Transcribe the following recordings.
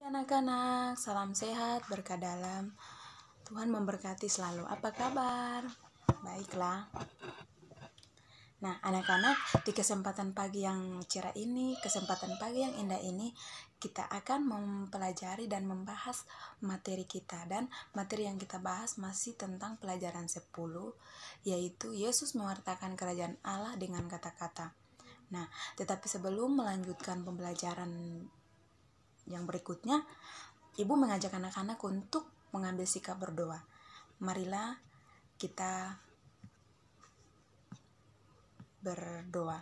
Anak-anak, salam sehat, berkah dalam. Tuhan memberkati selalu. Apa kabar? Baiklah. Nah, anak-anak, di kesempatan pagi yang cerah ini, kesempatan pagi yang indah ini, kita akan mempelajari dan membahas materi kita. Dan materi yang kita bahas masih tentang pelajaran 10, yaitu Yesus mewartakan kerajaan Allah dengan kata-kata. Nah, tetapi sebelum melanjutkan pembelajaran yang berikutnya, Ibu mengajak anak-anak untuk mengambil sikap berdoa. Marilah kita berdoa.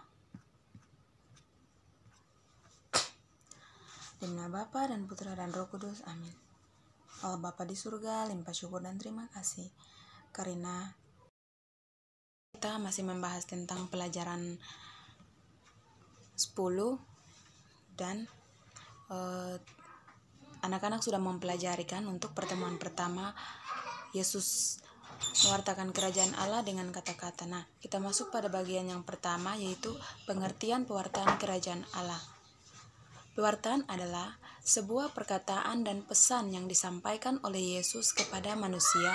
Demi nama Bapa dan Putra dan Roh Kudus, amin. Allah Bapa di surga, limpah syukur dan terima kasih karena kita masih membahas tentang pelajaran 10 dan anak-anak sudah mempelajari kan untuk pertemuan pertama Yesus mewartakan kerajaan Allah dengan kata-kata. Nah, kita masuk pada bagian yang pertama, yaitu pengertian pewartaan kerajaan Allah. Pewartaan adalah sebuah perkataan dan pesan yang disampaikan oleh Yesus kepada manusia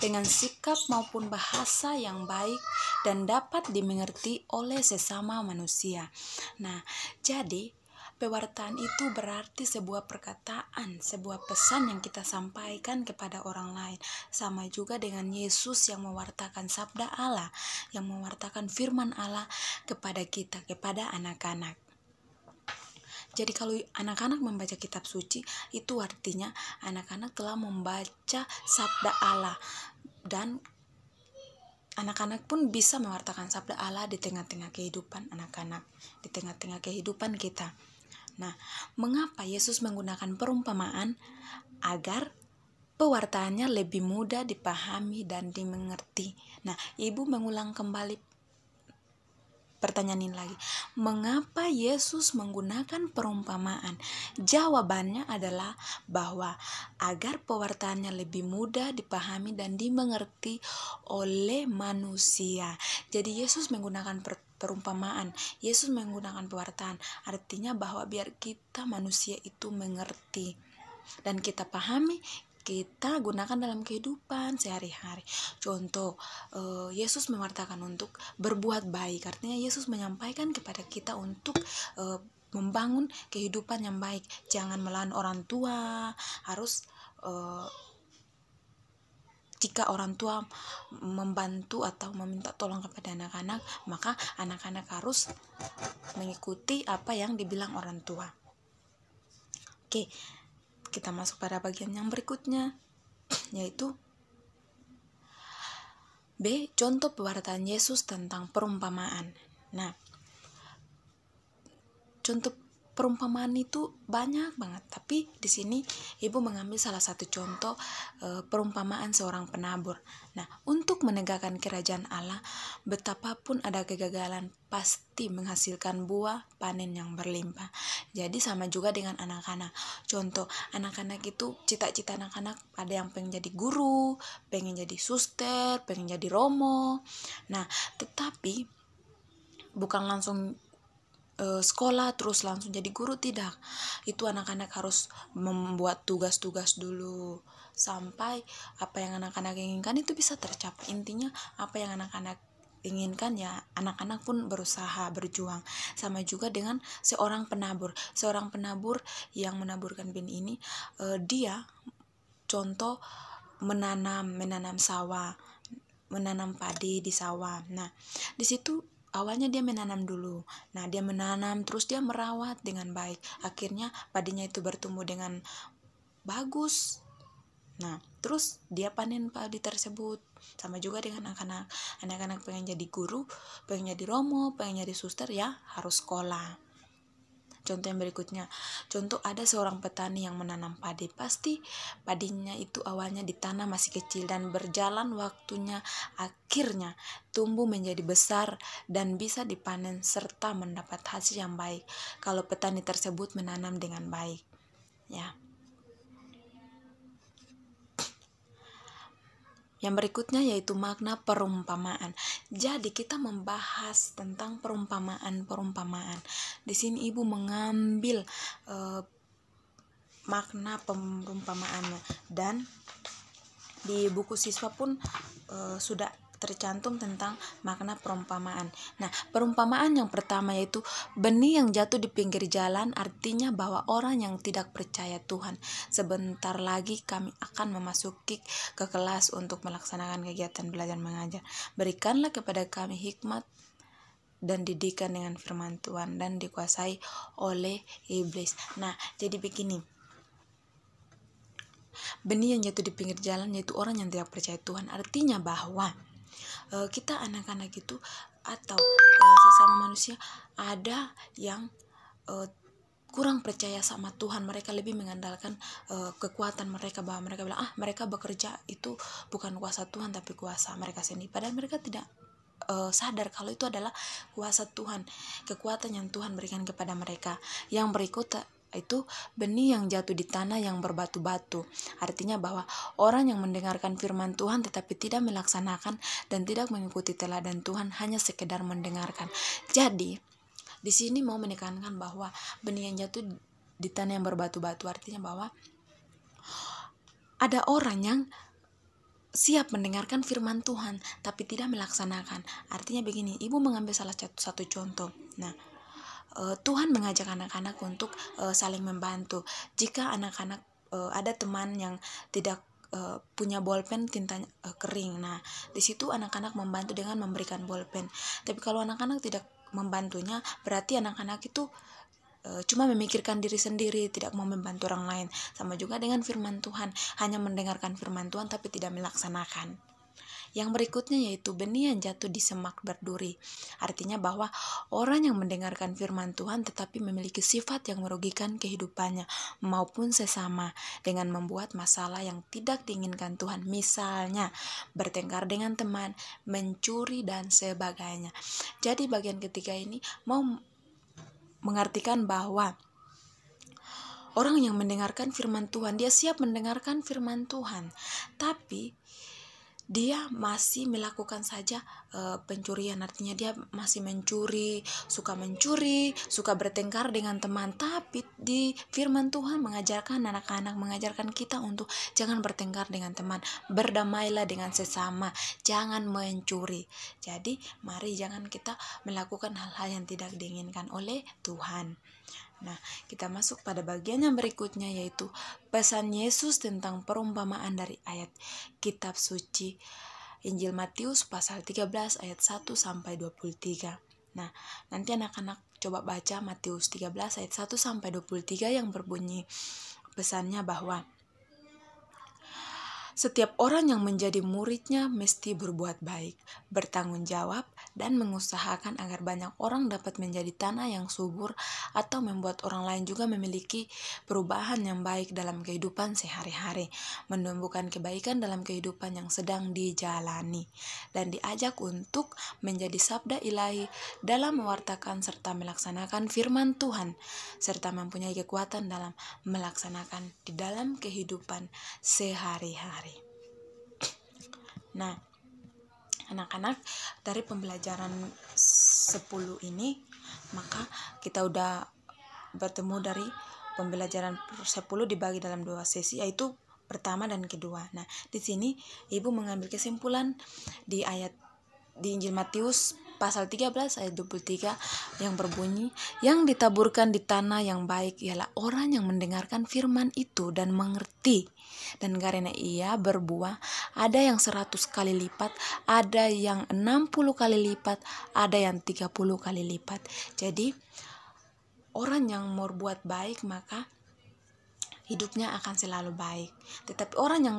dengan sikap maupun bahasa yang baik dan dapat dimengerti oleh sesama manusia. Nah, jadi pewartaan itu berarti sebuah perkataan, sebuah pesan yang kita sampaikan kepada orang lain. Sama juga dengan Yesus yang mewartakan sabda Allah, yang mewartakan firman Allah kepada kita, kepada anak-anak. Jadi kalau anak-anak membaca kitab suci, itu artinya anak-anak telah membaca sabda Allah. Dan anak-anak pun bisa mewartakan sabda Allah di tengah-tengah kehidupan anak-anak, di tengah-tengah kehidupan kita. Nah, mengapa Yesus menggunakan perumpamaan? Agar pewartaannya lebih mudah dipahami dan dimengerti. Nah, Ibu mengulang kembali pertanyaan ini lagi. Mengapa Yesus menggunakan perumpamaan? Jawabannya adalah bahwa agar pewartaannya lebih mudah dipahami dan dimengerti oleh manusia. Jadi Yesus menggunakan perumpamaan, Yesus menggunakan pewartaan, artinya bahwa biar kita manusia itu mengerti dan kita pahami, kita gunakan dalam kehidupan sehari-hari. Contoh, Yesus mewartakan untuk berbuat baik, artinya Yesus menyampaikan kepada kita untuk membangun kehidupan yang baik. Jangan melawan orang tua, harus jika orang tua membantu atau meminta tolong kepada anak-anak, maka anak-anak harus mengikuti apa yang dibilang orang tua. Oke, kita masuk pada bagian yang berikutnya, yaitu B. Contoh pewartaan Yesus tentang perumpamaan. Nah, contoh perumpamaan itu banyak banget, tapi di sini Ibu mengambil salah satu contoh perumpamaan seorang penabur. Nah, untuk menegakkan kerajaan Allah, betapapun ada kegagalan, pasti menghasilkan buah panen yang berlimpah. Jadi sama juga dengan anak-anak. Contoh, anak-anak itu cita-cita anak-anak ada yang pengen jadi guru, pengen jadi suster, pengen jadi romo. Nah, tetapi bukan langsung sekolah terus langsung jadi guru, tidak. Itu anak-anak harus membuat tugas-tugas dulu sampai apa yang anak-anak inginkan itu bisa tercapai. Intinya apa yang anak-anak inginkan, ya anak-anak pun berusaha, berjuang. Sama juga dengan seorang penabur yang menaburkan benih ini, dia contoh menanam sawah, menanam padi di sawah. Nah, di situ awalnya dia menanam dulu. Nah, dia menanam terus dia merawat dengan baik. Akhirnya padinya itu bertumbuh dengan bagus. Nah, terus dia panen padi tersebut. Sama juga dengan anak-anak pengen jadi guru, pengen jadi romo, pengen jadi suster, ya harus sekolah. Contoh yang berikutnya, contoh ada seorang petani yang menanam padi. Pasti padinya itu awalnya ditanam masih kecil dan berjalan waktunya akhirnya tumbuh menjadi besar dan bisa dipanen serta mendapat hasil yang baik kalau petani tersebut menanam dengan baik. Ya. Yang berikutnya yaitu makna perumpamaan. Jadi kita membahas tentang perumpamaan. Di sini Ibu mengambil makna perumpamaannya, dan di buku siswa pun sudah tercantum tentang makna perumpamaan. Nah, perumpamaan yang pertama yaitu benih yang jatuh di pinggir jalan, artinya bahwa orang yang tidak percaya Tuhan. Sebentar lagi kami akan memasuki ke kelas untuk melaksanakan kegiatan belajar mengajar. Berikanlah kepada kami hikmat dan didikan dengan firman Tuhan dan dikuasai oleh iblis. Nah, jadi begini. Benih yang jatuh di pinggir jalan yaitu orang yang tidak percaya Tuhan. Artinya bahwa kita anak-anak itu atau sesama manusia ada yang kurang percaya sama Tuhan. Mereka lebih mengandalkan kekuatan mereka, bahwa mereka bilang mereka bekerja itu bukan kuasa Tuhan tapi kuasa mereka sendiri, padahal mereka tidak sadar kalau itu adalah kuasa Tuhan, kekuatan yang Tuhan berikan kepada mereka. Yang berikut itu benih yang jatuh di tanah yang berbatu-batu. Artinya bahwa orang yang mendengarkan firman Tuhan tetapi tidak melaksanakan dan tidak mengikuti teladan Tuhan, hanya sekedar mendengarkan. Jadi di sini mau menekankan bahwa benih yang jatuh di tanah yang berbatu-batu artinya bahwa ada orang yang siap mendengarkan firman Tuhan tapi tidak melaksanakan. Artinya begini, ibu mengambil salah satu contoh. Nah, Tuhan mengajak anak-anak untuk saling membantu. Jika anak-anak ada teman yang tidak punya bolpen, tintanya kering. Nah, di situ anak-anak membantu dengan memberikan bolpen. Tapi kalau anak-anak tidak membantunya, berarti anak-anak itu cuma memikirkan diri sendiri, tidak mau membantu orang lain. Sama juga dengan firman Tuhan, hanya mendengarkan firman Tuhan tapi tidak melaksanakan. Yang berikutnya yaitu benih yang jatuh di semak berduri. Artinya bahwa orang yang mendengarkan firman Tuhan tetapi memiliki sifat yang merugikan kehidupannya maupun sesama dengan membuat masalah yang tidak diinginkan Tuhan. Misalnya bertengkar dengan teman, mencuri dan sebagainya. Jadi bagian ketiga ini mau mengartikan bahwa orang yang mendengarkan firman Tuhan, dia siap mendengarkan firman Tuhan, tapi dia masih melakukan saja pencurian. Artinya dia masih mencuri, suka bertengkar dengan teman. Tapi di firman Tuhan mengajarkan anak-anak, mengajarkan kita untuk jangan bertengkar dengan teman, berdamailah dengan sesama, jangan mencuri. Jadi mari jangan kita melakukan hal-hal yang tidak diinginkan oleh Tuhan. Nah, kita masuk pada bagian yang berikutnya yaitu pesan Yesus tentang perumpamaan dari ayat kitab suci Injil Matius pasal 13 ayat 1 sampai 23. Nah, nanti anak-anak coba baca Matius 13 ayat 1 sampai 23 yang berbunyi pesannya bahwa setiap orang yang menjadi muridnya mesti berbuat baik, bertanggung jawab, dan mengusahakan agar banyak orang dapat menjadi tanah yang subur atau membuat orang lain juga memiliki perubahan yang baik dalam kehidupan sehari-hari, menumbuhkan kebaikan dalam kehidupan yang sedang dijalani, dan diajak untuk menjadi sabda ilahi dalam mewartakan serta melaksanakan firman Tuhan, serta mempunyai kekuatan dalam melaksanakan di dalam kehidupan sehari-hari. Nah, anak-anak, dari pembelajaran 10 ini maka kita udah bertemu dari pembelajaran 10 dibagi dalam 2 sesi, yaitu pertama dan kedua. Nah, di sini ibu mengambil kesimpulan di Injil Matius pasal 13 ayat 23 yang berbunyi, yang ditaburkan di tanah yang baik ialah orang yang mendengarkan firman itu dan mengerti, dan karena ia berbuah, ada yang 100 kali lipat, ada yang 60 kali lipat, ada yang 30 kali lipat. Jadi orang yang mau berbuat baik maka hidupnya akan selalu baik. Tetapi orang yang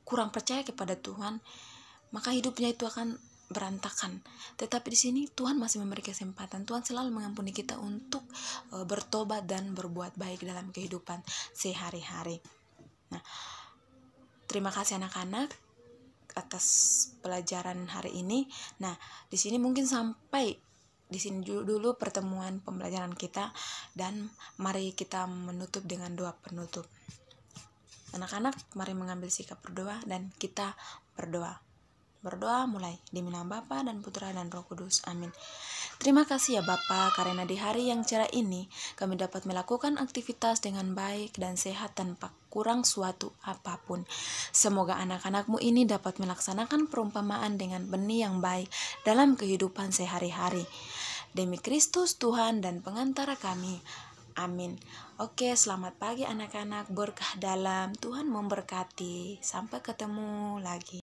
kurang percaya kepada Tuhan, maka hidupnya itu akan berantakan. Tetapi di sini Tuhan masih memberi kesempatan. Tuhan selalu mengampuni kita untuk bertobat dan berbuat baik dalam kehidupan sehari-hari. Nah, terima kasih anak-anak atas pelajaran hari ini. Nah, di sini mungkin sampai di sini dulu pertemuan pembelajaran kita, dan mari kita menutup dengan doa penutup. Anak-anak, mari mengambil sikap berdoa dan kita berdoa. Berdoa mulai. Demi nama Bapa dan Putra dan Roh Kudus. Amin. Terima kasih ya Bapa, karena di hari yang cerah ini kami dapat melakukan aktivitas dengan baik dan sehat tanpa kurang suatu apapun. Semoga anak-anak-Mu ini dapat melaksanakan perumpamaan dengan benih yang baik dalam kehidupan sehari-hari. Demi Kristus Tuhan dan pengantara kami. Amin. Oke, selamat pagi anak-anak, berkah dalam, Tuhan memberkati. Sampai ketemu lagi.